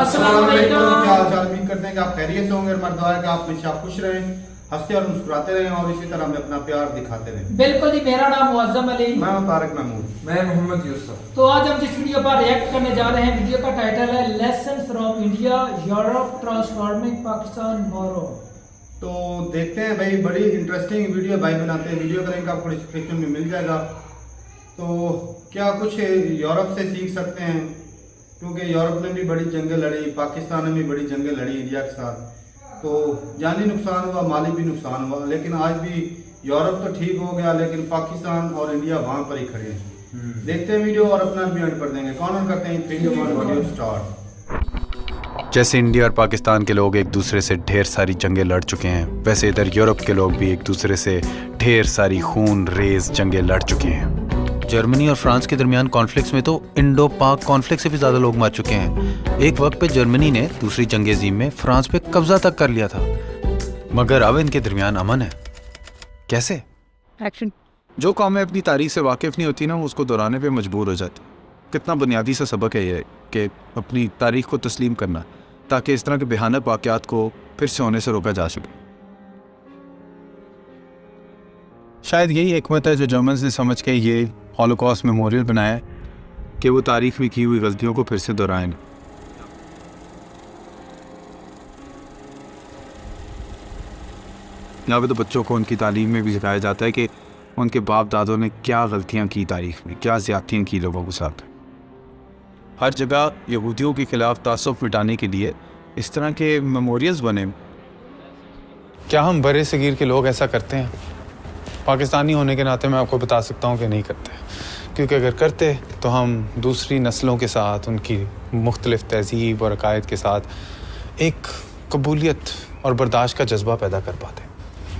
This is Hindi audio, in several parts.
अस्सलाम वालेकुम। क्या हाल चाल? उम्मीद करते हैं कि आप खैरियत से होंगे। हमारी दुआ है कि आप हमेशा खुश रहें, हंसते और मुस्कुराते रहें और इसी तरह हमें अपना प्यार दिखाते रहें। बिल्कुल जी, मेरा नाम मुअज्जम अली, मैं हूं तारिक महमूद। मैं मोहम्मद यूसुफ। तो आज हम जिस वीडियो पर रिएक्ट करने जा रहे हैं, वीडियो का टाइटल है lesson from India Europe transforming Pakistan मोरो। तो देखते हैं भाई, बड़ी इंटरेस्टिंग वीडियो भाई बनाते हैं। वीडियो का लिंक आपको डिस्क्रिप्शन में मिल जाएगा। तो क्या कुछ यूरोप से सीख सकते हैं, क्योंकि यूरोप ने भी बड़ी जंगें लड़ी, पाकिस्तान ने भी बड़ी जंगें लड़ी इंडिया के साथ। तो जानी नुकसान हुआ, माली भी नुकसान हुआ, लेकिन आज भी यूरोप तो ठीक हो गया, लेकिन पाकिस्तान और इंडिया वहां पर ही खड़े हैं। देखते हैं वीडियो और अपना भी एंड कर देंगे। कौन करते हैं 3 2 1 वीडियो स्टार्ट। जैसे इंडिया और पाकिस्तान के लोग एक दूसरे से ढेर सारी जंगें लड़ चुके हैं, वैसे इधर यूरोप के लोग भी एक दूसरे से ढेर सारी खून रेज जंगें लड़ चुके हैं। जर्मनी और फ्रांस के दरमियान कॉन्फ्लिक्ट्स में तो इंडो पाक कॉन्फ्लिक्ट से भी ज़्यादा लोग मर चुके हैं। एक वक्त पे जर्मनी ने दूसरी जंग अज़ीम में फ्रांस पे कब्जा तक कर लिया था, मगर अब इनके दरमियान अमन है। कैसे? एक्शन। जो कौमें अपनी तारीख से वाकिफ़ नहीं होती ना, वो उसको दोहराने पे मजबूर हो जाती। कितना बुनियादी सा सबक है ये कि अपनी तारीख को तस्लीम करना, ताकि इस तरह के भयानक वाक़यात को फिर से होने से रोका जा सके। शायद यही हिकमत है जो जर्मन्स ने समझ के ये हॉलोकॉस्ट मेमोरियल बनाया है कि वो तारीख में की हुई गलतियों को फिर से दोहराएं। यहाँ पे तो बच्चों को उनकी तालीम में भी सिखाया जाता है कि उनके बाप दादों ने क्या गलतियाँ की तारीख में, क्या ज़्यादतियाँ की लोगों के साथ। हर जगह यहूदियों के खिलाफ तासुफ मिटाने के लिए इस तरह के मेमोरियल्स बने। क्या हम बड़े सगीर के लोग ऐसा करते हैं? पाकिस्तानी होने के नाते मैं आपको बता सकता हूँ कि नहीं करते, क्योंकि अगर करते तो हम दूसरी नस्लों के साथ, उनकी मुख्तलिफ तहज़ीब और अकायद के साथ एक कबूलियत और बर्दाश्त का जज्बा पैदा कर पाते।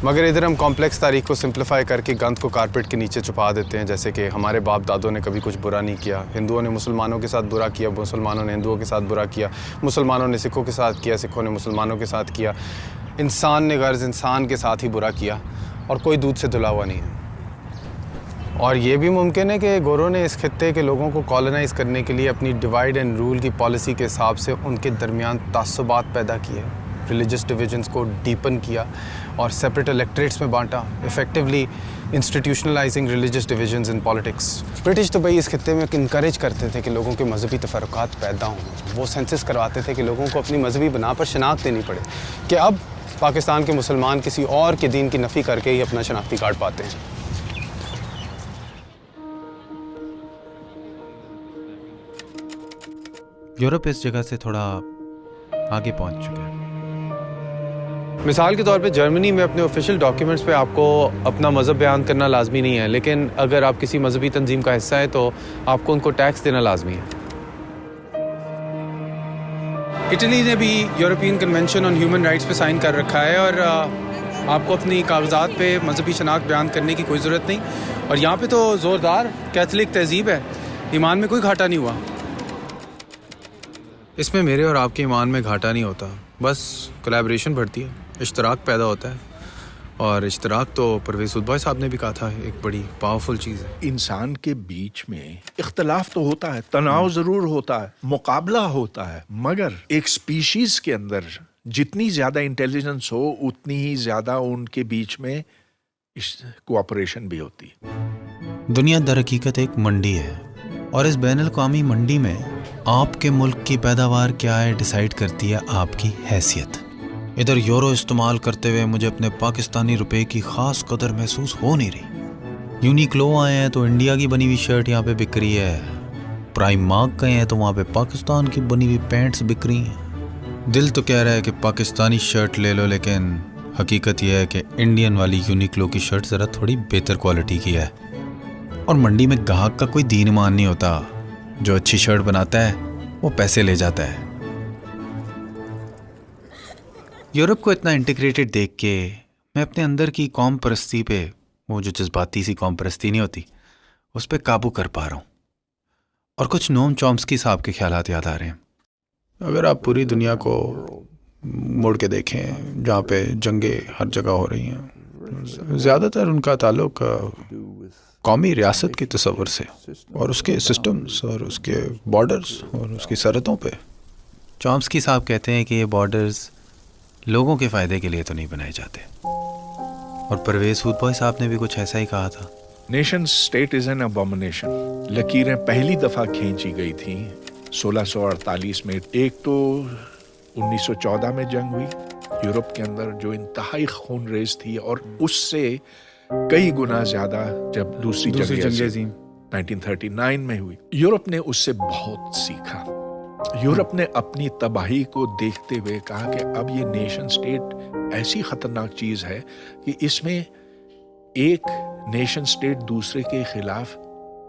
मगर इधर हम कॉम्प्लेक्स तारीख को सिंप्लीफाई करके गंद को कारपेट के नीचे छुपा देते हैं, जैसे कि हमारे बाप दादों ने कभी कुछ बुरा नहीं किया, हिंदुओं ने मुसलमानों के साथ बुरा किया, मुसलमानों ने हिंदुओं के साथ बुरा किया, मुसलमानों ने सिखों के साथ किया, सिखों ने मुसलमानों के साथ किया, इंसान ने गर्ज इंसान के साथ ही बुरा किया और कोई दूध से धुला हुआ नहीं है। और ये भी मुमकिन है कि गोरों ने इस खित्ते के लोगों को कॉलोनाइज़ करने के लिए अपनी डिवाइड एंड रूल की पॉलिसी के हिसाब से उनके दरमियान तासुबात पैदा किए, रिलीजियस डिविजन्स को डीपन किया और सेपरेट इलेक्ट्रेट्स में बांटा, effectively इंस्टीट्यूशनलाइजिंग religious divisions in politics. British तो भाई इस खित्ते में इनकरेज करते थे कि लोगों के मजहबी तफरक़ात पैदा हों। वो सेंसस करवाते थे कि लोगों को अपनी मजहबी बना पर शनाख्त देनी पड़े, कि अब पाकिस्तान के मुसलमान किसी और के दीन की नफ़ी करके ही अपना शनाख्ती कार्ड पाते हैं। यूरोप इस जगह से थोड़ा आगे पहुंच चुका है। मिसाल के तौर पे जर्मनी में अपने ऑफिशियल डॉक्यूमेंट्स पे आपको अपना मज़हब बयान करना लाजमी नहीं है, लेकिन अगर आप किसी मजहबी तंजीम का हिस्सा है तो आपको उनको टैक्स देना लाजमी है। इटली ने भी European convention on human rights पे साइन कर रखा है और आपको अपनी कागजात पे मजहबी शनाख्त बयान करने की कोई ज़रूरत नहीं। और यहाँ पे तो ज़ोरदार कैथलिक तहजीब है, ईमान में कोई घाटा नहीं हुआ। इसमें मेरे और आपके ईमान में घाटा नहीं होता, बस कोलैबोरेशन बढ़ती है, इश्तराक पैदा होता है। और इश्तराक तो परवेज़ उद्दौला साहब ने भी कहा था एक बड़ी पावरफुल चीज़ है। इंसान के बीच में इख्तलाफ तो होता है, तनाव जरूर होता है, मुकाबला होता है, मगर एक स्पीशीज के अंदर जितनी ज्यादा इंटेलिजेंस हो उतनी ही ज्यादा उनके बीच में कोऑपरेशन भी होती है। दुनिया दर हकीकत एक मंडी है और इस बैनुल-अक़वामी मंडी में आपके मुल्क की पैदावार क्या है डिसाइड करती है आपकी हैसियत। इधर यूरो इस्तेमाल करते हुए मुझे अपने पाकिस्तानी रुपए की ख़ास कदर महसूस हो नहीं रही। यूनिक्लो आए हैं तो इंडिया की बनी हुई शर्ट यहाँ पे बिक रही है, प्राइम मार्क गए हैं तो वहाँ पे पाकिस्तान की बनी हुई पैंट्स बिक रही हैं। दिल तो कह रहा है कि पाकिस्तानी शर्ट ले लो, लेकिन हकीकत यह है कि इंडियन वाली यूनिक्लो की शर्ट ज़रा थोड़ी बेहतर क्वालिटी की है। और मंडी में ग्राहक का कोई दीन ईमान नहीं होता, जो अच्छी शर्ट बनाता है वो पैसे ले जाता है। यूरोप को इतना इंटीग्रेटेड देख के मैं अपने अंदर की कौम परस्ती पे, वो जो जज्बाती सी कौम परस्ती नहीं होती, उस पर काबू कर पा रहा हूँ। और कुछ नोम चॉम्स्की साहब के ख्यालात याद आ रहे हैं। अगर आप पूरी दुनिया को मुड़ के देखें, जहाँ पे जंगें हर जगह हो रही हैं, ज़्यादातर उनका ताल्लुक कौमी रियासत के तस्वर से और उसके सिस्टम्स और उसके बॉर्डर्स और उसकी सरहदों पे। चॉम्स्की साहब कहते हैं कि ये बॉर्डर्स लोगों के फ़ायदे के लिए तो नहीं बनाए जाते, और परवेज़ हुडबॉय साहब ने भी कुछ ऐसा ही कहा था। Nation state is an abomination. लकीरें पहली दफा खींची गई थी 1648 में। एक तो 1914 में जंग हुई यूरोप के अंदर, जो इंतहाई खूनरेज थी, और उससे कई गुना ज्यादा जब दूसरी जंग अज़ीम 1939 में हुई। यूरोप ने उससे बहुत सीखा। यूरोप ने अपनी तबाही को देखते हुए कहा कि अब ये नेशन स्टेट ऐसी खतरनाक चीज है कि इसमें एक नेशन स्टेट दूसरे के खिलाफ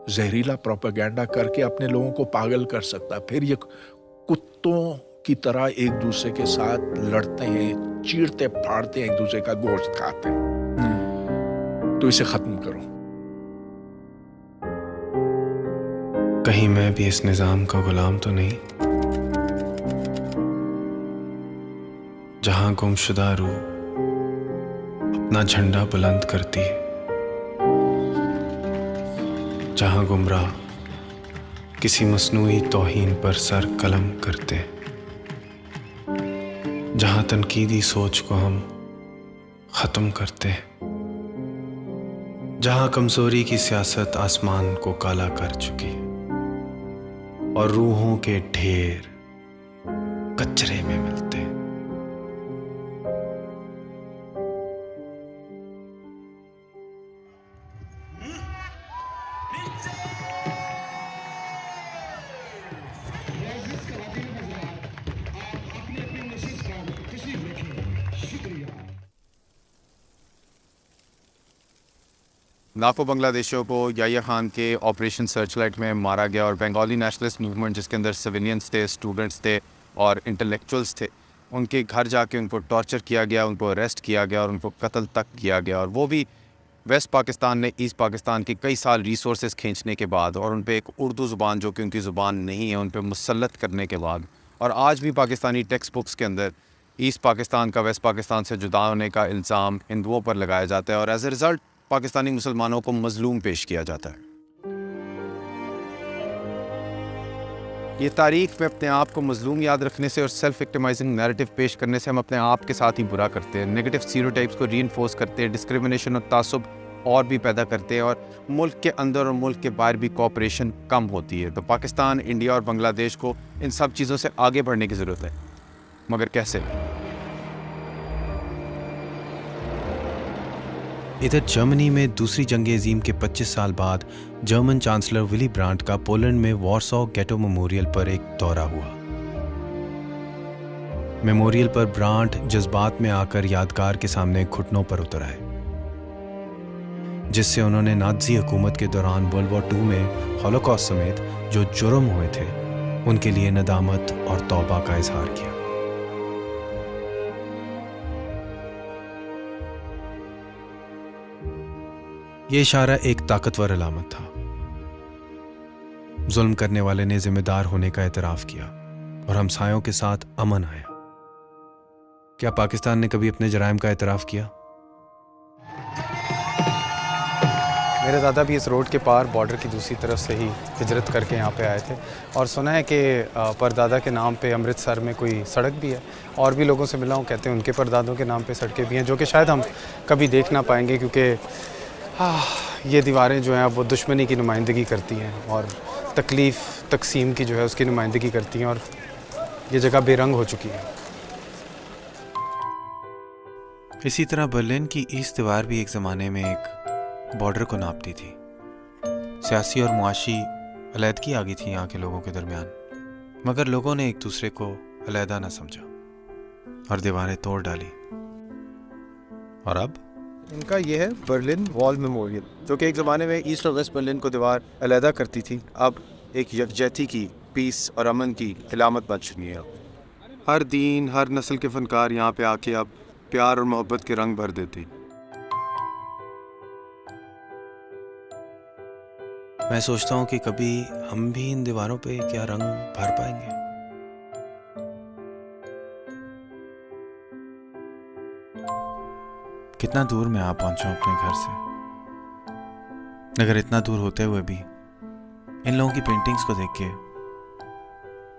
जहरीला प्रोपेगेंडा करके अपने लोगों को पागल कर सकता है। फिर ये कुत्तों की तरह एक दूसरे के साथ लड़ते हैं, चीरते फाड़ते हैं, एक दूसरे का गोश्त खाते हैं। तो इसे खत्म करो। कहीं मैं भी इस निज़ाम का गुलाम तो नहीं, जहां गुमशुदा रूह अपना झंडा बुलंद करती है, जहां गुमराह किसी मसनूई तौहीन पर सर कलम करते हैं, जहां तनकीदी सोच को हम ख़त्म करते हैं, जहां कमज़ोरी की सियासत आसमान को काला कर चुकी है और रूहों के ढेर कचरे में मिलते हैं। लाखों बांग्लादेशियों को याह्या खान के ऑपरेशन सर्चलाइट में मारा गया, और बंगाली नेशनलिस्ट मूवमेंट जिसके अंदर सिविलियंस थे, स्टूडेंट्स थे और इंटेलेक्चुअल्स थे, उनके घर जाके उनको टॉर्चर किया गया, उनको अरेस्ट किया गया और उनको कत्ल तक किया गया। और वो भी वेस्ट पाकिस्तान ने ईस्ट पाकिस्तान के कई साल रिसोर्सेज खींचने के बाद, और उन पर एक उर्दू ज़ुबान जो कि उनकी ज़ुबान नहीं है उन पर मुसल्लत करने के बाद। और आज भी पाकिस्तानी टेक्स्ट बुक्स के अंदर ईस्ट पाकिस्तान का वेस्ट पाकिस्तान से जुदा होने का इल्ज़ाम हिंदुओं पर लगाया जाता है, और एज ए रिज़ल्ट पाकिस्तानी मुसलमानों को मजलूम पेश किया जाता है। ये तारीख में अपने आप को मजलूम याद रखने से और सेल्फ विक्टिमाइजिंग नैरेटिव पेश करने से हम अपने आप के साथ ही बुरा करते हैं, नेगेटिव स्टीरियोटाइप्स को रीइंफोर्स करते हैं, डिस्क्रिमिनेशन और तासुब और भी पैदा करते हैं, और मुल्क के अंदर और मुल्क के बाहर भी कोऑपरेशन कम होती है। तो पाकिस्तान, इंडिया और बांग्लादेश को इन सब चीज़ों से आगे बढ़ने की ज़रूरत है, मगर कैसे? इधर जर्मनी में दूसरी जंग अज़ीम के 25 साल बाद जर्मन चांसलर विली ब्रांट का पोलैंड में वॉर्सॉ गेटो मेमोरियल पर एक दौरा हुआ। मेमोरियल पर ब्रांट जज्बात में आकर यादगार के सामने घुटनों पर उतर आए, जिससे उन्होंने नाज़ी हुकूमत के दौरान वर्ल्ड वॉर 2 में हॉलोकॉस्ट समेत जो जुर्म हुए थे उनके लिए नदामत और तौबा का इजहार किया। ये इशारा एक ताकतवर अलामत था। जुल्म करने वाले ने जिम्मेदार होने का एतराफ़ किया और हमसायों के साथ अमन आया। क्या पाकिस्तान ने कभी अपने जराइम का एतराफ़ किया? मेरे दादा भी इस रोड के पार बॉर्डर की दूसरी तरफ से ही हिजरत करके यहाँ पे आए थे, और सुना है कि परदादा के नाम पे अमृतसर में कोई सड़क भी है, और भी लोगों से मिला हूँ, कहते हैं उनके परदादों के नाम पे सड़कें भी हैं, जो कि शायद हम कभी देख ना पाएंगे, क्योंकि ये दीवारें जो हैं वो दुश्मनी की नुमाइंदगी करती हैं और तकलीफ़ तकसीम की जो है उसकी नुमाइंदगी करती हैं, और ये जगह बेरंग हो चुकी है। इसी तरह बर्लिन की ईस्ट दीवार भी एक ज़माने में एक बॉर्डर को नापती थी। सियासी और मुआशी अलहदगी आ गई थी यहाँ के लोगों के दरमियान, मगर लोगों ने एक दूसरे को अलहदा ना समझा और दीवारें तोड़ डाली। और अब इनका ये है बर्लिन वॉल मेमोरियल, जो कि एक ज़माने में ईस्ट और वेस्ट बर्लिन को दीवार अलहदा करती थी, अब एक यकजहती की, पीस और अमन की इलामत बन चुकी है। हर दीन, हर नस्ल के फ़नकार यहाँ पे आके अब प्यार और मोहब्बत के रंग भर देते। मैं सोचता हूँ कि कभी हम भी इन दीवारों पे क्या रंग भर पाएंगे। कितना दूर मैं आ पहुंचा हूं अपने घर से, अगर इतना दूर होते हुए भी इन लोगों की पेंटिंग्स को देख के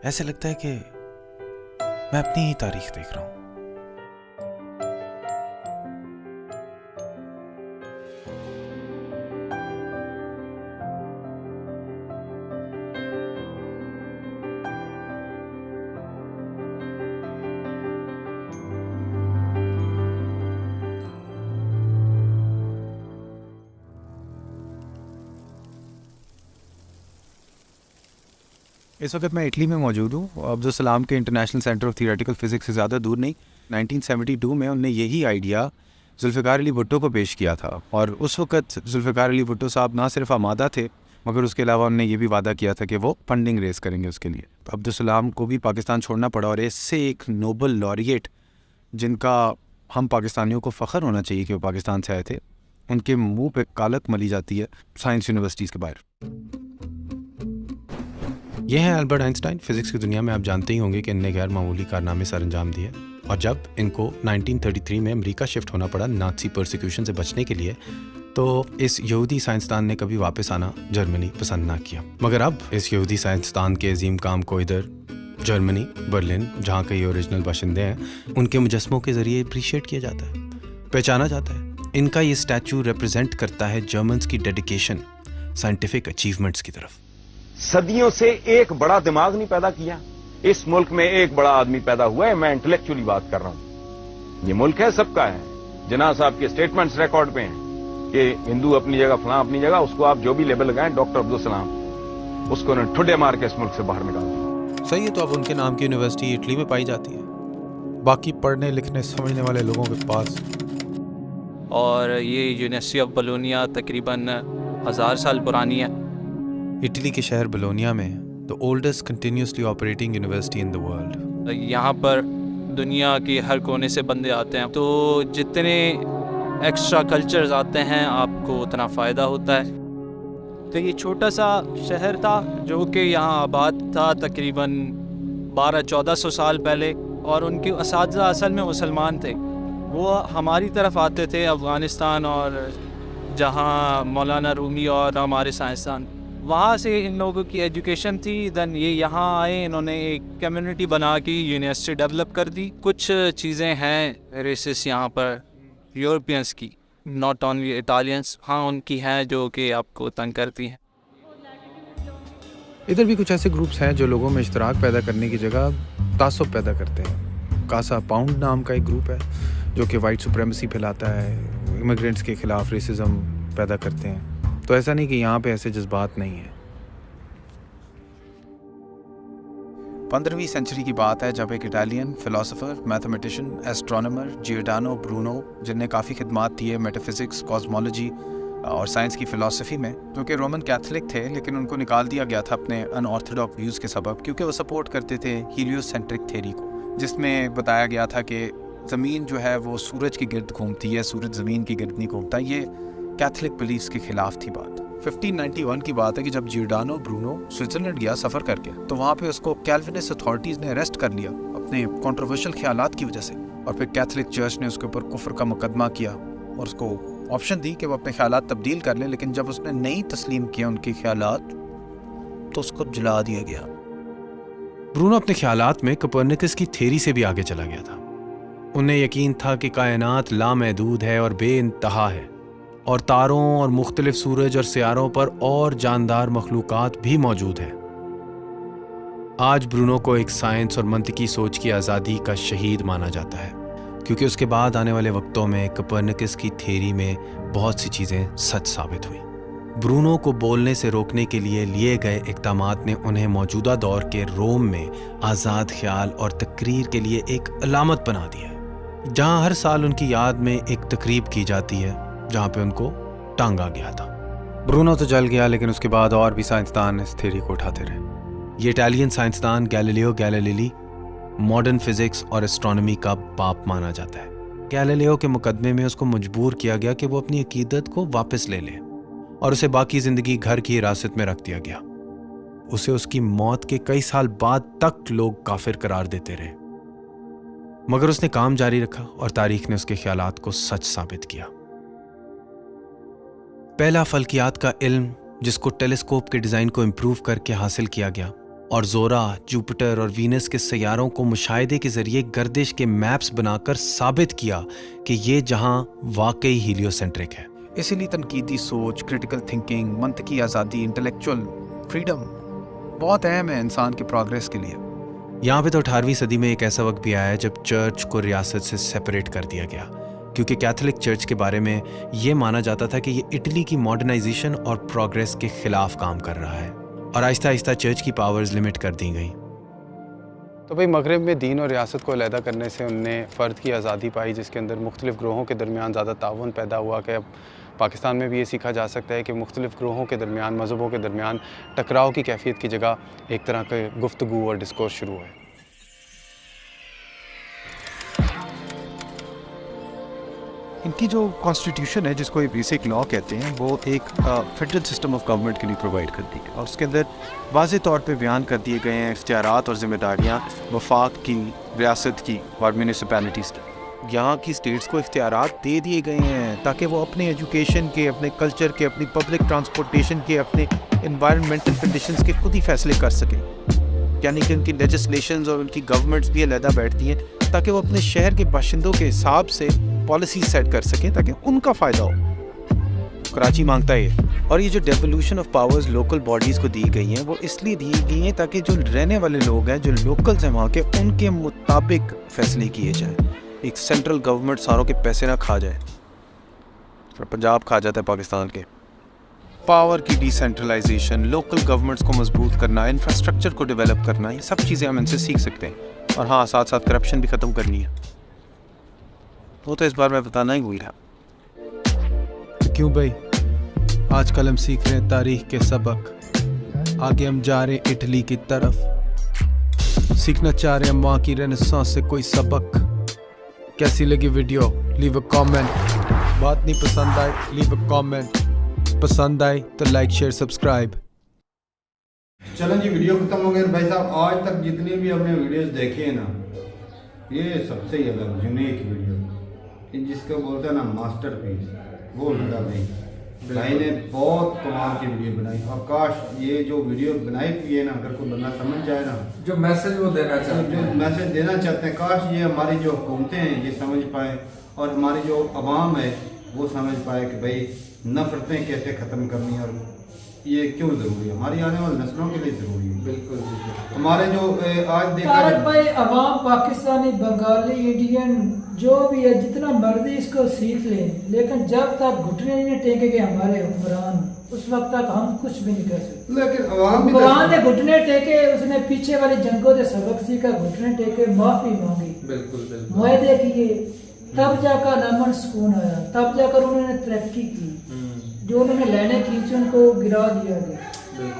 ऐसे लगता है कि मैं अपनी ही तारीख देख रहा हूं। इस वक्त मैं इटली में मौजूद हूँ, अब्दुल सलाम के international centre of theoretical physics से ज़्यादा दूर नहीं। 1972 में उनने यही आइडिया जुल्फ़िकार अली भुट्टो को पेश किया था, और उस वक्त जुल्फ़िकार अली भुट्टो साहब ना सिर्फ आमादा थे, मगर उसके अलावा उन्होंने ये भी वादा किया था कि वो फंडिंग रेस करेंगे उसके लिए। अब्दुल सलाम को भी पाकिस्तान छोड़ना पड़ा, और इससे एक नोबल लॉरिएट जिनका हम पाकिस्तानियों को फ़ख्र होना चाहिए कि वो पाकिस्तान से आए थे, उनके मुँह पर कालक मली जाती है साइंस यूनिवर्सिटीज़ के बाहर। ये हैं अल्बर्ट आइंस्टाइन। फिजिक्स की दुनिया में आप जानते ही होंगे कि इनने गैर मामूली कारनामे सर अंजाम दिए, और जब इनको 1933 में अमेरिका शिफ्ट होना पड़ा नाज़ी परसिक्यूशन से बचने के लिए, तो इस यहूदी साइंसदान ने कभी वापस आना जर्मनी पसंद ना किया। मगर अब इस यहूदी साइंसदान के अजीम काम को इधर जर्मनी, बर्लिन, जहाँ के ये ओरिजिनल बाशिंदे हैं, उनके मुजस्मों के ज़रिए अप्रिशिएट किया जाता है, पहचाना जाता है। इनका ये स्टैचू रिप्रेजेंट करता है जर्मन्स की डेडिकेशन साइंटिफिक अचीवमेंट्स की तरफ। सदियों से एक बड़ा दिमाग नहीं पैदा किया, इस मुल्क में एक बड़ा आदमी पैदा हुआ है। मैं इंटेलेक्चुअली बात कर रहा हूं। ये मुल्क है, सबका है। जिन्ना साहब के स्टेटमेंट्स रिकॉर्ड पे हैं कि हिंदू अपनी जगह, फलां अपनी जगह, उसको आप जो भी लेबल लगाएं, डॉक्टर अब्दुल सलाम, उसको उन्होंने ठुड्डे मार के इस मुल्क से बाहर निकाल दिया। सही है, तो अब उनके नाम की यूनिवर्सिटी इटली में पाई जाती है, बाकी पढ़ने लिखने समझने वाले लोगों के पास। और ये यूनिवर्सिटी ऑफ बोलोनिया तकरीबन 1000 साल पुरानी है। इटली के शहर बोलोनिया में the oldest continuously operating university in the world. यहाँ पर दुनिया के हर कोने से बंदे आते हैं, तो जितने एक्स्ट्रा कल्चर्स आते हैं आपको उतना फ़ायदा होता है। तो ये छोटा सा शहर था जो कि यहाँ आबाद था तकरीबन 1200-1400 साल पहले, और उनके असातिज़ा असल में मुसलमान थे। वो हमारी तरफ आते थे अफ़गानिस्तान, और जहाँ मौलाना रूमी और हमारे साइंसदान, वहाँ से इन लोगों की एजुकेशन थी। देन ये यहाँ आए, इन्होंने एक कम्युनिटी बना के यूनिवर्सिटी डेवलप कर दी। कुछ चीज़ें हैं रेसिस यहाँ पर यूरोपियंस की, नॉट ओनली इटालियंस, हाँ उनकी हैं जो कि आपको तंग करती हैं। इधर भी कुछ ऐसे ग्रुप्स हैं जो लोगों में इश्तराक पैदा करने की जगह तासुब पैदा करते हैं। कासा पाउंड नाम का एक ग्रुप है जो कि वाइट सुप्रेमेसी फैलाता है, इमिग्रेंट्स के ख़िलाफ़ रेसिज्म पैदा करते हैं। तो ऐसा नहीं कि यहाँ पे ऐसे जज्बात नहीं है। 15वीं सेंचुरी की बात है जब एक Italian philosopher, mathematician, astronomer Giordano Bruno, जिनने काफ़ी खिदमात की है मेटाफिज़िक्स, कॉस्मोलॉजी और साइंस की फ़िलासफ़ी में, जो कि रोमन कैथलिक थे, लेकिन उनको निकाल दिया गया था अपने अनऑर्थोडॉक्स व्यूज़ के सबब, क्योंकि वो सपोर्ट करते थे हीलियोसेंट्रिक थ्योरी को, जिसमें बताया गया था कि ज़मीन जो है वो सूरज के गिर्द घूमती है, सूरज ज़मीन की गिर्द नहीं घूमता। ये कैथलिक बिलीफ्स के खिलाफ थी बात। 1591 की बात है कि जब जियोर्डानो ब्रूनो स्विट्ज़रलैंड गया सफ़र करके, तो वहाँ पे उसको कैल्विनिस्ट अथॉरिटीज़ ने अरेस्ट कर लिया अपने कंट्रोवर्शियल ख्यालात की वजह से, और फिर कैथलिक चर्च ने उसके ऊपर कुफ्र का मुकदमा किया और उसको ऑप्शन दी कि वो अपने ख्यालात तब्दील कर ले। लेकिन जब उसने नहीं तस्लीम किया उनके ख्यालात, तो उसको जला दिया गया। ब्रूनो अपने ख्यालात में कोपर्निकस की थ्योरी से भी आगे चला गया था। उन्हें यकीन था कि कायनात लामहदूद है और बेइंतहा है, और तारों और मुख्तलिफ सूरज और सियारों पर और जानदार मखलूक़ात भी मौजूद हैं। आज ब्रूनो को एक साइंस और मंतिकी सोच की आज़ादी का शहीद माना जाता है, क्योंकि उसके बाद आने वाले वक्तों में कोपर्निकस की थ्योरी में बहुत सी चीज़ें सच साबित हुई। ब्रूनो को बोलने से रोकने के लिए गए इक़दामात ने उन्हें मौजूदा दौर के रोम में आज़ाद ख्याल और तकरीर के लिए एक अलामत बना दिया, जहाँ हर साल उनकी याद में एक तकरीब की जाती है जहाँ पे उनको टांगा गया था। ब्रूनो तो जल गया, लेकिन उसके बाद और भी साइंसदान इस थ्योरी को उठाते रहे। ये इटालियन साइंसदान गैलीलियो गैलीली मॉडर्न फिजिक्स और एस्ट्रोनॉमी का बाप माना जाता है। गैलीलियो के मुकदमे में उसको मजबूर किया गया कि वो अपनी अकीदत को वापस ले ले, और उसे बाकी ज़िंदगी घर की हिरासत में रख दिया गया। उसे उसकी मौत के कई साल बाद तक लोग काफिर करार देते रहे, मगर उसने काम जारी रखा और तारीख ने उसके ख्यालात को सच साबित किया। पहला फल्कियात का इल्म जिसको टेलीस्कोप के डिज़ाइन को इम्प्रूव करके हासिल किया गया, और जोरा, जुपिटर और वीनस के सैयारों को मुशाहिदे के जरिए गर्दिश के मैप्स बनाकर साबित किया कि ये जहां वाकई हीलियोसेंट्रिक है। इसीलिए तनकीदी सोच, क्रिटिकल थिंकिंग, मंतकी आज़ादी, इंटेलेक्चुअल फ्रीडम बहुत अहम है इंसान के प्रोग्रेस के लिए। यहाँ पे तो 18वीं सदी में एक ऐसा वक्त भी आया है जब चर्च को रियासत से सेपरेट कर दिया गया, क्योंकि कैथोलिक चर्च के बारे में ये माना जाता था कि ये इटली की मॉडर्नाइजेशन और प्रोग्रेस के खिलाफ काम कर रहा है, और आहिस्ता आहिस्ता चर्च की पावर्स लिमिट कर दी गई। तो भाई मगरब में दीन और रियासत को अलहदा करने से उनने फ़र्द की आज़ादी पाई, जिसके अंदर मुख्तलिफ़ ग्रोहों के दरमियान ज़्यादा ताउन पैदा हुआ कि अब पाकिस्तान में भी ये सीखा जा सकता है कि मुख्तलिफ़ ग्रोहों के दरमियान, मज़हबों के दरमियान टकराव की कैफियत की जगह एक तरह के गुफ्तगू और डिस्कोर्स शुरू हुए। इनकी जो कॉन्स्टिट्यूशन है, जिसको ये बेसिक लॉ कहते हैं, वो एक फेडरल सिस्टम ऑफ गवर्नमेंट के लिए प्रोवाइड करती है, और उसके अंदर वाज़े तौर पे बयान कर दिए गए हैं इख्तियारात और ज़िम्मेदारियाँ वफाक की, रियासत की और म्यूनिसिपैलिटीज़ की। यहाँ की स्टेट्स को इख्तियारात दे दिए गए हैं ताकि वो अपने एजुकेशन के, अपने कल्चर के, अपनी पब्लिक ट्रांसपोर्टेशन के, अपने इन्वायरमेंटल कंडीशंस के खुद ही फैसले कर सकें। यानी कि उनकी लेजिस्लेशंस और उनकी गवर्नमेंट्स भी अलहदा बैठती हैं ताकि वो अपने शहर के बाशिंदों के हिसाब से पॉलिसी सेट कर सकें ताकि उनका फ़ायदा हो। कराची मांगता है, और ये जो devolution of powers local bodies को दी गई हैं वो इसलिए दी गई हैं ताकि जो रहने वाले लोग हैं, जो लोकल्स हैं वहाँ के, उनके मुताबिक फैसले किए जाएँ। एक सेंट्रल गवर्नमेंट सारों के पैसे ना खा जाए, फिर पंजाब खा जाता है पाकिस्तान के। पावर की डिसेंट्रलाइजेशन, लोकल गवर्नमेंट्स को मजबूत करना, इंफ्रास्ट्रक्चर को डेवलप करना, ये सब चीज़ें हम इनसे सीख सकते हैं। और हाँ, साथ साथ करप्शन भी ख़त्म करनी है। वो तो इस बार मैं बताना ही भूल गया। क्यों भाई, आजकल हम सीख रहे हैं तारीख के सबक, आगे हम जा रहे हैं इटली की तरफ, सीखना चाह रहे हैं वहाँ की रेनेसांस से कोई सबक। कैसी लगी वीडियो? Leave a comment. बात नहीं पसंद आई, लीव अ कमेंट। पसंद आई तो लाइक, शेयर, सब्सक्राइब। चलें जी, वीडियो खत्म हो गया भाई साहब। आज तक जितनी भी हमने वीडियोस देखी है ना, ये सबसे ही अलग यूनिक वीडियो, जिसको बोलते हैं ना मास्टरपीस, वो लगा भाई ने बहुत कमाल की वीडियो बनाई। और काश ये जो वीडियो बनाई हुई है ना, अगर कोई बंदा समझ जाए ना, जो मैसेज वो देना चाहते हैं, जो मैसेज देना चाहते हैं, काश ये हमारी जो हुकूमतें हैं ये समझ पाए, और हमारी जो अवाम है वो समझ पाए कि भाई नफरतें कैसे ख़त्म करनी है और ये क्यों ज़रूरी है, हमारी आने वाली नस्लों के लिए ज़रूरी है। बिल्कुल हमारे जो आज देखा तारक भाई, अवाम पाकिस्तानी, बंगाली, इंडियन जो भी है, जितना मर्जी इसको सीख लें, लेकिन जब तक घुटने नहीं टेकेंगे हमारे हुक्मरान, उस वक्त तक हम कुछ भी नहीं कर सकते। लेकिन अवाम हुक्मरान ने घुटने टेके, उसने पीछे वाली जंगों से सबक सीखा, घुटने टेके, माफी मांगी, बिल्कुल मुआहदे किए, तब जाकर अमन सुकून आया, तब जाकर उन्होंने तरक्की की। जो उन्होंने लेने खींची उनको गिरा दिया गया,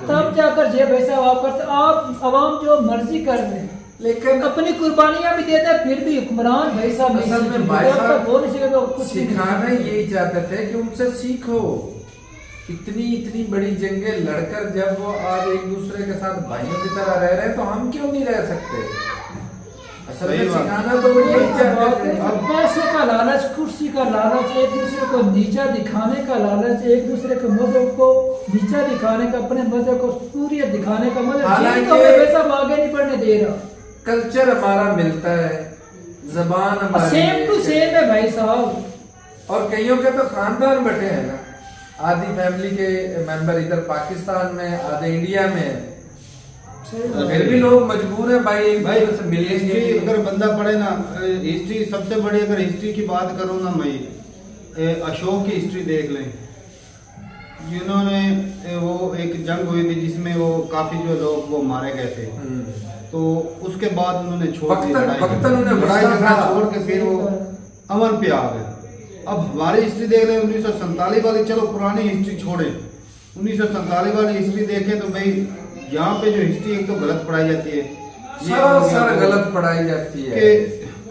तब जाकर ये पैसा वापस। आप अवाम जो मर्जी कर रहे हैं, लेकिन अपनी कुर्बानियां भी देते हैं, फिर भी हुक्मरान भाई साहब असल में भाई साहब सिखाना यही चाहते थे कि उनसे सीखो। इतनी बड़ी जंगें लड़कर जब वो आज एक दूसरे के साथ भाइयों की तरह रह रहे हैं, तो हम क्यों नहीं रह सकते? असल में सिखाना तो वो यही चाहते थे। पैसे का लालच, कुर्सी का लालच, एक दूसरे को नीचा दिखाने का लालच, एक दूसरे के मजहब को नीचा दिखाने का, अपने मजहब को सूर्य दिखाने का मजहब, पैसा आगे नहीं बढ़ने दे रहा। कल्चर हमारा मिलता है, जबान हमारी सेम टू सेम है भाई साहब। और कईयों के तो खानदान बटे हैं ना, आधी फैमिली के मेंबर इधर पाकिस्तान में, आधे इंडिया में, फिर भी लोग मजबूर है भाई से मिलेंगे। अगर बंदा पढ़े ना हिस्ट्री, सबसे बड़ी अगर हिस्ट्री की बात करूँ ना मैं, अशोक की हिस्ट्री देख लें, जिन्होंने वो एक जंग हुई थी जिसमें वो काफी जो लोग वो मारे गए थे, तो उसके बाद उन्होंने छोड़ छोड़ के फिर वो अमन पे आ गए। अब हमारी हिस्ट्री देख लें 1947 वाली, चलो पुरानी हिस्ट्री छोड़े, 1947 वाली हिस्ट्री देखें तो भाई यहाँ पे जो हिस्ट्री एक तो गलत पढ़ाई जाती है, सर गलत पढ़ाई जाती है,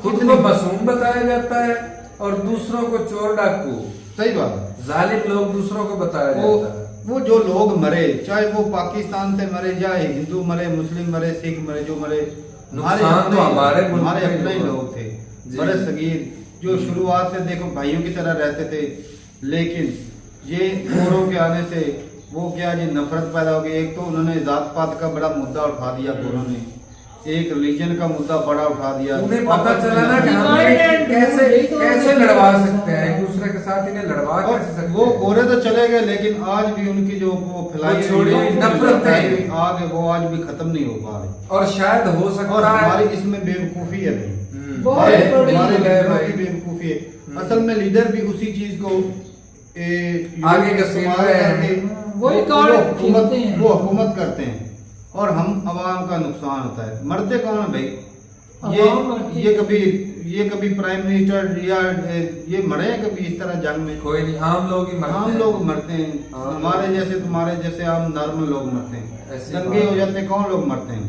खुद को मासूम बताया जाता है और दूसरों को चोर डाकू, सही बात, जालिम लोग दूसरों को बताया जाता है। वो जो लोग मरे, चाहे वो पाकिस्तान से मरे, चाहे हिंदू मरे, मुस्लिम मरे, सिख मरे, जो मरे, हमारे अपने ही लोग थे, बड़े सगीर, जो शुरुआत से देखो भाइयों की तरह रहते थे। लेकिन ये मोरों के आने से वो क्या जी नफरत पैदा हो गई। एक तो उन्होंने जात पात का बड़ा मुद्दा उठा दिया गोरों ने, एक रिलीजन का मुद्दा बड़ा उठा दिया। उन्हें पता चला ना कि हम कैसे लड़वा सकते हैं एक दूसरे के साथ, इन्हें लड़वा कैसे सकते हैं। वो गोरे तो चले गए लेकिन आज भी उनकी जो वो फैलाई नफरत है आगे वो आज भी खत्म नहीं हो पा रही। और शायद हो और सकता है हमारी इसमें बेवकूफी है भाई, बहुत बड़ी हमारे है लीडरों भाई। की बेवकूफी है। असल में लीडर भी उसी चीज को आगे का इस्तेमाल करके वही कार्ड खेलते हैं, वो हुकूमत करते हैं और हम अवाम का नुकसान होता है। मरते कौन है भाई? ये कभी प्राइम मिनिस्टर या ये मरे हैं कभी इस तरह जंग में? कोई नहीं, आम लोग ही मरते हैं। आम लोग मरते हैं, हमारे जैसे तुम्हारे जैसे आम नॉर्मल लोग मरते हैं। दंगे हो जाते हैं, कौन लोग मरते हैं?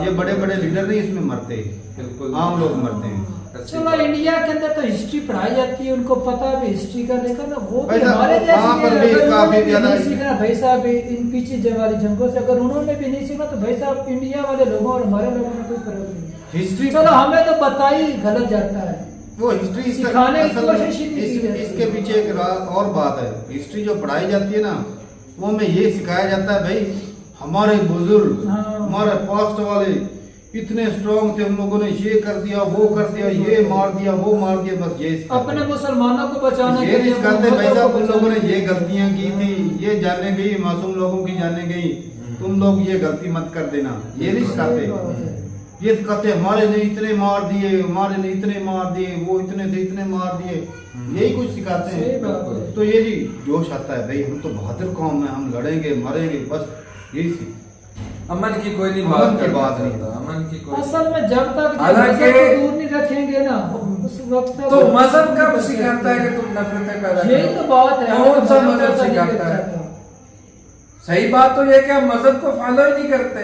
ये बड़े बड़े लीडर नहीं इसमें मरते, बिल्कुल आम लोग मरते हैं। चलो इंडिया के अंदर तो हिस्ट्री पढ़ाई जाती है, उनको पता भी हिस्ट्री का, लेकिन वो भी भाई साहब, हमारे वहाँ पर भी जैसे काफी ज्यादा नहीं सीखना भाई साहब इन पीछे वाली जंगों से, अगर उन्होंने भी नहीं सीखा तो भाई साहब इंडिया वाले लोगों और हमारे लोगों में कोई फर्क नहीं। हिस्ट्री चलो हमें तो पता ही गलत जाता है, वो हिस्ट्री सिखाने की कोशिश ही नहीं की जाती। इसके पीछे एक और बात है। हिस्ट्री जो पढ़ाई जाती है ना, वो हमें ये सिखाया जाता है भाई हमारे बुजुर्ग, हमारे पास्ट वाले इतने स्ट्रॉन्ग थे, हम लोगों ने ये कर दिया, वो कर दिया, ये मार दिया, वो मार दिया, बस ये अपने मुसलमानों को बचाने ये नहीं सिखाते भाई साहब उन लोगों ने ये गलतियां की थी, ये जाने गई, मासूम लोगों की जाने गई, तुम लोग ये गलती मत कर देना, ये नहीं सिखाते। ये कहते हमारे ने इतने मार दिए, हमारे ने इतने मार दिए, वो इतने थे इतने मार दिए, यही कुछ सिखाते हैं। तो ये जी जोश आता है भाई हम तो बहादुर कौम है, हम लड़ेंगे मरेंगे, बस यही सी अमन की कोई नहीं बात नहीं था। अमन की कोई असल में जब तक हालांकि दूर नहीं रखेंगे ना उस वक्त तो मजहब कब सिखाता है कि तुम नफरतें पैदा करो? यही तो बात है, कौन सा मजहब सिखाता है? सही बात तो ये कि हम मजहब को फॉलो ही नहीं करते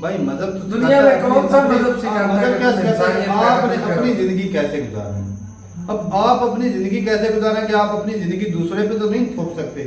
भाई। मजहब तो दुनिया में कौन सा मजहब सिखाता है? मजहब क्या सिखाता है? आपने अपनी जिंदगी कैसे गुजारनी। अब आप अपनी जिंदगी कैसे गुजारें कि आप अपनी जिंदगी दूसरे पे तो नहीं थोप सकते।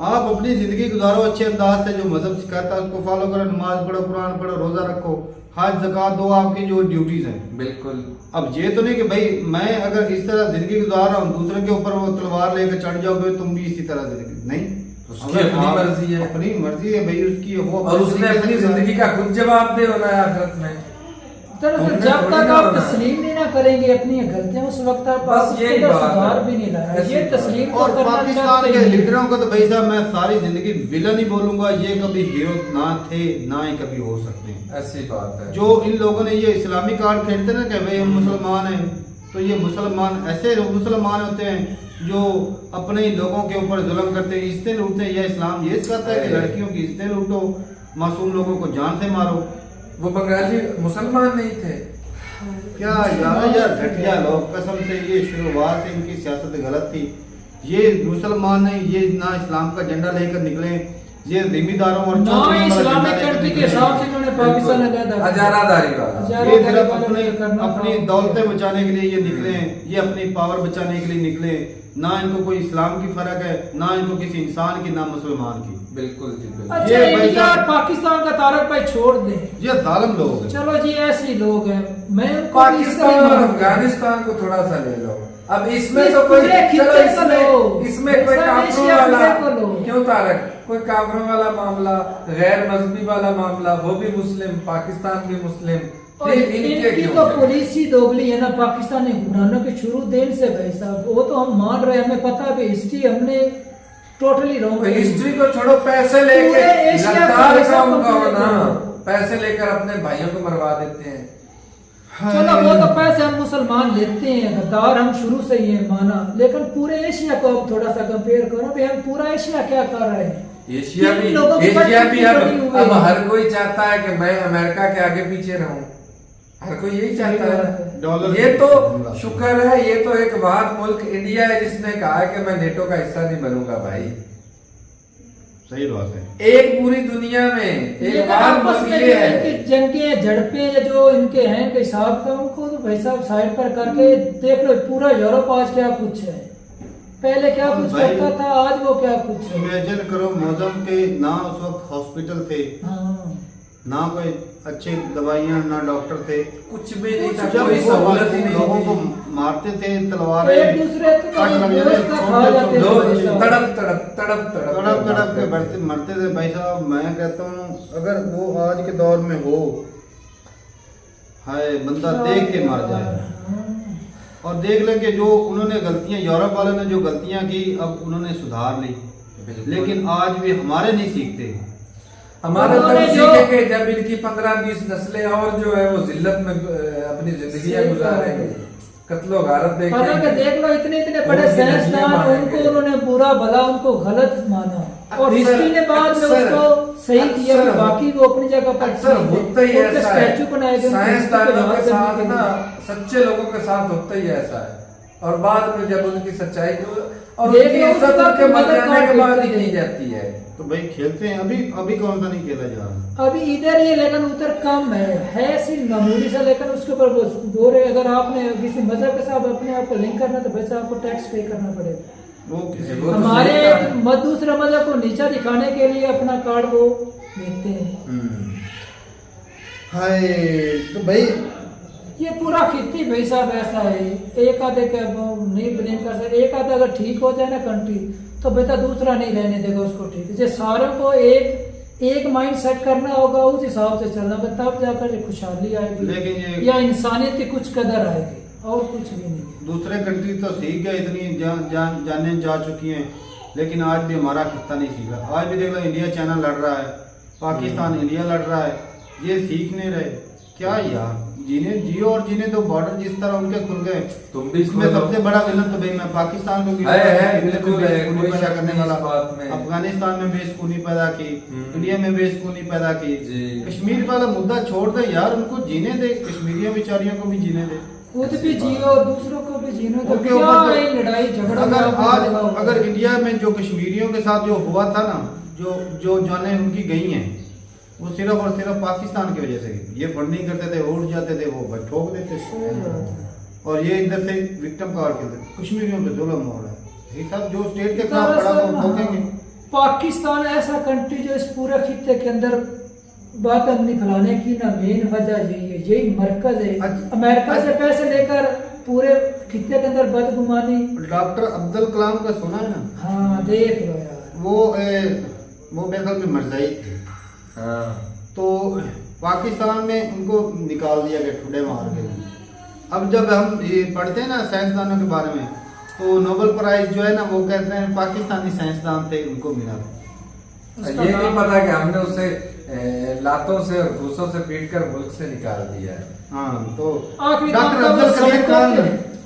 आप अपनी जिंदगी गुजारो अच्छे अंदाज से, जो मजहब सिखाता है उसको फॉलो करो, नमाज पढ़ो, कुरान पढ़ो, रोजा रखो, हज ज़कात दो, आपकी जो ड्यूटीज हैं। बिल्कुल। अब ये तो नहीं कि भाई मैं अगर इस तरह जिंदगी गुजार रहा हूँ, दूसरे के ऊपर वो तलवार लेकर चढ़ जाओगे तुम भी इसी तरह जिंदगी, नहीं, उसकी अपनी मर्जी है, अपनी मर्जी है भाई उसकी, वो और उसने अपनी जिंदगी का खुद जवाब दे होना है आखिरत में। दरअसल जब तक आप तस्लीम नहीं ना करेंगे अपनी गलतियां, उस वक्त आप बस यही बात सुधार भी नहीं लाया। ये तस्लीम और पाकिस्तान के लीडरों को तो भाई साहब मैं सारी जिंदगी विलन ही बोलूंगा, ये कभी हीरो ना थे ना ही कभी हो सकते हैं। ऐसी बात है। जो इन लोगों ने ये इस्लामी कार्ड खेलते ना कि भाई हम मुसलमान हैं, तो ये मुसलमान ऐसे मुसलमान होते हैं जो अपने लोगों के ऊपर जुल्म करते हैं, इज्जतें लूटते हैं। यह इस्लाम ये सिखाता है कि लड़कियों की इज्जतें लूटो, मासूम लोगों को जान से मारो। वो बंगाली मुसलमान नहीं थे क्या यार घटिया लोग, कसम से ये शुरुआत से इनकी सियासत गलत थी। ये मुसलमान नहीं, ये ना इस्लाम का झंडा लेकर निकले, ये जिम्मेदारों और इस्लामिक कंट्री के हिसाब से इन्होंने पाकिस्तान हजारादारी ये सिर्फ अपनी दौलतें बचाने के लिए ये निकले हैं, ये अपनी पावर बचाने के लिए निकले। ना इनको कोई इस्लाम की फर्क है, ना इनको किसी इंसान की, ना मुसलमान की। बिल्कुल जी बिल्कुल। अच्छा इंडिया और पाकिस्तान का तारक भाई छोड़ दे, ये जालिम लोग हैं। चलो जी ऐसे लोग हैं, मैं पाकिस्तान और अफगानिस्तान को थोड़ा सा ले लो। अब इसमें तो कोई इसमें कोई काफरों वाला क्यों तारक, कोई काफरों वाला मामला, गैर मजहबी वाला मामला, वो भी मुस्लिम, पाकिस्तान भी मुस्लिम, इनकी तो पुलिस ही दोगली है ना पाकिस्तानी हुक्मरानों के शुरू दिन से भाई साहब। वो तो हम मान रहे हैं, हमें पता भी हिस्ट्री हमने टोटली रॉन्ग। हिस्ट्री को छोड़ो, पैसे लेके गद्दार कौम का होना, पैसे लेकर अपने भाइयों को मरवा देते हैं। चलो वो तो पैसे हम मुसलमान लेते हैं, गद्दार हम शुरू से ही है माना, लेकिन पूरे एशिया को अब थोड़ा सा कंपेयर करो भाई, हम पूरा एशिया क्या कर रहे हैं। एशिया भी अब हर कोई चाहता है कि मैं अमेरिका के आगे पीछे रहूं, हर कोई यही चाहता है। ये तो शुक्र है, ये तो एक वाद मुल्क इंडिया है जिसने कहा है कि मैं नेटो का हिस्सा नहीं बनूंगा भाई। सही बात है। एक पूरी दुनिया में एक वाद मुल्क ये है। जंगे झड़पे जो इनके हैं के हिसाब का, उनको तो भाई साहब साइड पर करके देख लो, पूरा यूरोप आज क्या कुछ है, पहले क्या कुछ करता था, आज वो क्या कुछ है। इमेजिन करो मौजम के ना उस वक्त हॉस्पिटल थे, ना कोई अच्छी दवाइयाँ, ना डॉक्टर थे, कुछ भी नहीं था, जब कोई वो सहूलत ही नहीं लोगों को थी। मारते थे तलवारें, एक दूसरे को काट लग जाते, व्यवस्था खा जाते थे लोग भाई साहब। तड़प तड़प के मरते थे भाई साहब। मैं कहता हूँ अगर वो आज के दौर में हो, हाय बंदा देख के मर जाए। और देख ले कि जो उन्होंने गलतियां, यूरोप वालों ने जो गलतियां की, अब उन्होंने सुधार ली, लेकिन आज भी हमारे नहीं सीखते। हमारे तब सीखेंगे जब इनकी 15-20 नस्लें और जो है वो जिल्लत में अपनी जिंदगी गुजारेंगे, कत्लो गारत हालांकि देख लो इतने इतने बड़े साइंसदान, उनको उन्होंने बुरा भला उनको गलत माना, और हिस्ट्री ने बाद में उसको सही किया कि बाकी वो अपनी जगह पर अक्सर होता ही ऐसा है। स्टैचू बनाए गए साइंसदानों के साथ ना, सच्चे लोगों के साथ होता ही ऐसा है, और बाद में जब उनकी सच्चाई को और उनकी इज्जत उनके मर जाने के बाद ही की जाती है। तो भाई खेलते हैं, अभी कौन सा नहीं खेला जा रहा, अभी इधर ये लेकिन उधर कम है सिर्फ मामूली सा, लेकिन उसके ऊपर वो अगर आपने किसी मजहब के साथ अपने आप को लिंक करना तो वैसे आपको टैक्स पे करना पड़ेगा। वो किसी वो तो हमारे सही कहा है। दूसरे मजहब को नीचा दिखाने के लिए अपना कार्ड वो देते हैं। हाय तो भाई ये पूरा खित्ती भाई साहब ऐसा है, एक आधे का वो नहीं ब्लेम कर सकते, एक आधा अगर ठीक हो जाए ना कंट्री तो बेटा दूसरा नहीं रहने देगा उसको ठीक। जैसे सारों को एक माइंड सेट करना होगा, उस हिसाब से चलना होगा, तब जाकर ये खुशहाली आएगी, लेकिन ये या इंसानियत की कुछ कदर आएगी, और कुछ भी नहीं। दूसरे कंट्री तो सीख गए, इतनी जाने जा चुकी हैं, लेकिन आज भी हमारा खित्ता नहीं सीखा। आज भी देख लो इंडिया चाइना लड़ रहा है, पाकिस्तान इंडिया लड़ रहा है, ये सीख नहीं रहे क्या यार। जियो और जीने तो बॉर्डर जिस तरह उनके खुल गए, तुम भी इसमें सबसे बड़ा विलन तो भाई मैं पाकिस्तान को पैदा करने वाला, अफगानिस्तान में बेसकूनी पैदा की, इंडिया में बेसकूनी पैदा की, कश्मीर वाला मुद्दा छोड़ दे यार, उनको जीने दे, कश्मीरियों बेचारियों को भी जीने दे, खुद भी जियो और दूसरों को भी जीने दो। उनके क्या ऊपर है लड़ाई झगड़ा? अगर इंडिया में जो कश्मीरियों के साथ जो हुआ था ना, जो जाने उनकी गई हैं, वो सिर्फ और सिर्फ पाकिस्तान की वजह से। ये फंडिंग करते थे, उठ जाते थे, वो ठोक देते थे, और ये इधर से विक्टिम कार्ड खेलते, कश्मीरियों पे जुल्म हो रहा है। ये सब जो स्टेट के खिलाफ खड़ा वो ठोकेंगे। पाकिस्तान ऐसा कंट्री जो इस पूरे खित्ते के अंदर बात अपनी फैलाने की ना मेन वजह यही है, यही मरकज है। अमेरिका से पैसे लेकर पूरे खित्ते के अंदर बदगुमानी। डॉक्टर अब्दुल कलाम का सुना है ना? हाँ देख लो यार, वो मेरे ख्याल में मरजाई थे। तो पाकिस्तान में उनको निकाल दिया गया ठुडे मार के। अब जब हम ये पढ़ते हैं ना साइंसदानों के बारे में, तो नोबेल प्राइज जो है ना, वो कहते हैं पाकिस्तानी साइंसदान थे, उनको मिला। ये नहीं पता कि हमने उसे लातों से और घूसों से पीट कर मुल्क से निकाल दिया है। हाँ, तो आखिरी डॉक्टर अब्दुल करीम खान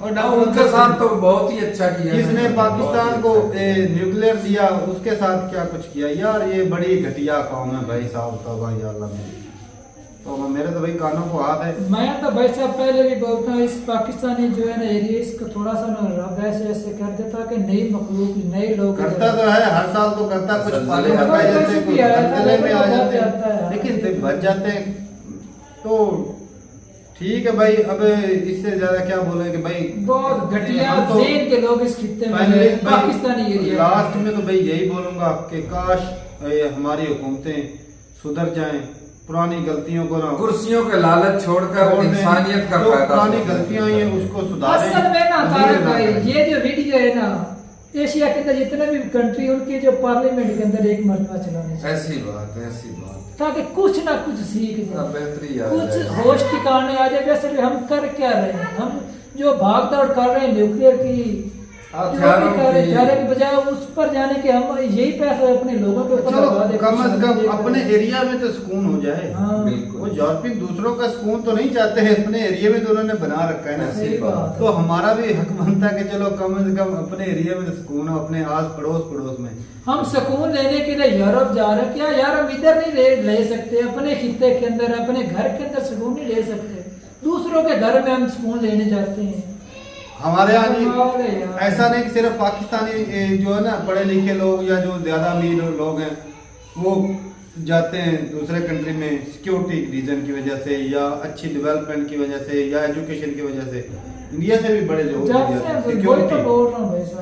और उनके साथ तो बहुत ही अच्छा किया, जिसने पाकिस्तान को न्यूक्लियर दिया, उसके साथ क्या कुछ किया यार। ये बड़ी घटिया कौम है भाई साहब, तौबा या अल्लाह में। तो मेरे तो भाई कानों को हाथ है। मैं तो भाई साहब पहले भी बोलता हूँ, इस पाकिस्तानी जो है ना एरिया, इसको थोड़ा सा ना रब ऐसे कर देता कि नई मखलूक नए लोग करता तो है, हर साल तो करता, कुछ पाले में आ जाते हैं, लेकिन फिर बच जाते हैं। तो ठीक है भाई, अब इससे ज्यादा क्या बोले कि भाई बहुत घटिया ज़ेन के लोग इस खित्ते में पाकिस्तानी एरिया। लास्ट में तो भाई यही बोलूंगा कि काश हमारी हुकूमतें सुधर जाएं, पुरानी गलतियों को ना, कुर्सियों के लालच छोड़कर इंसानियत का फायदा, पुरानी गलतियां ये उसको सुधारें। असल में ना तारक भाई, ये जो वीडियो है ना, एशिया के अंदर जितने भी कंट्री, उनके जो पार्लियामेंट के अंदर एक मरतबा चलाने चाहिए। ऐसी बात, ताकि कुछ ना कुछ सीख जाए, बेहतरी कुछ होश ठिकाने आ जाए। वैसे भी हम कर क्या रहे हैं, हम जो भाग दौड़ कर रहे हैं न्यूक्लियर की, हथियारों की बजाय उस पर जाने के, हम यही पैसा अपने लोगों के ऊपर लगा दे। कम से कम अपने एरिया में तो सुकून हो जाए। हाँ, वो यूरोपियन दूसरों का सुकून तो नहीं चाहते हैं, अपने एरिया में तो उन्होंने बना रखा है ना। तो हमारा भी हक बनता है कि चलो कम से कम अपने एरिया में तो सुकून हो, अपने आस पड़ोस में। हम सुकून लेने के लिए यूरोप जा रहे हैं क्या यार? हम इधर नहीं ले सकते, अपने खित्ते के अंदर, अपने घर के अंदर सुकून नहीं ले सकते, दूसरों के घर में हम सुकून लेने जाते हैं। हमारे यहाँ जी ऐसा नहीं कि सिर्फ पाकिस्तानी जो है ना पढ़े लिखे लोग या जो ज्यादा अमीर लोग हैं वो जाते हैं दूसरे कंट्री में सिक्योरिटी रीजन की वजह से, या अच्छी डेवलपमेंट की वजह से, या एजुकेशन की वजह से। इंडिया से भी बड़े लोग सिक्योरिटी,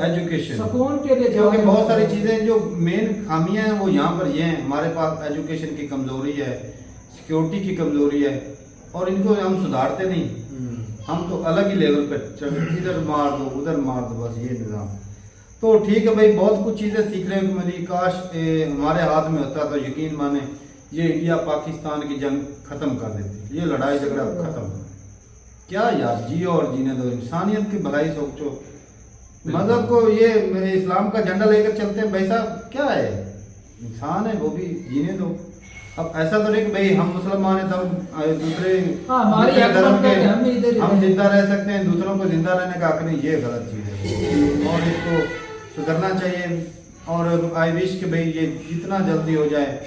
एजुकेशन, सुकून के लिए, क्योंकि बहुत सारी चीजें जो मेन खामियां हैं वो यहाँ पर ये हैं। हमारे पास एजुकेशन की कमजोरी है, सिक्योरिटी की कमजोरी है, और इनको हम सुधारते नहीं, हम तो अलग ही लेवल पे इधर मार दो उधर मार दो, बस ये निज़ाम। तो ठीक है भाई, बहुत कुछ चीज़ें सीखने को मिली। काश हमारे हाथ में होता तो यकीन माने ये इंडिया पाकिस्तान की जंग खत्म कर देती, ये लड़ाई झगड़ा खत्म। क्या यार, जियो और जीने दो, इंसानियत की भलाई सोचो। मजहब को ये इस्लाम का झंडा लेकर चलते हैं, भाई साहब क्या है, इंसान है वो भी, जीने दो। अब ऐसा तो नहीं कि भाई हम मुसलमान हैं तो हम दूसरे धर्म के हम जिंदा रह सकते हैं, दूसरों को जिंदा रहने का हक नहीं, ये गलत चीज़ है और इसको सुधरना चाहिए। और आई विश कि भाई ये जितना जल्दी हो जाए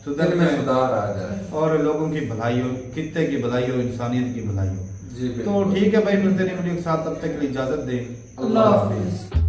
सुधर में सुधार आ जाए और लोगों की भलाई हो, खित्ते की भलाई हो, इंसानियत की भलाई हो। जी तो ठीक है भाई, मिलते नहीं वीडियो के साथ, तब तक के लिए इजाजत दें। अल्लाह हाफिज।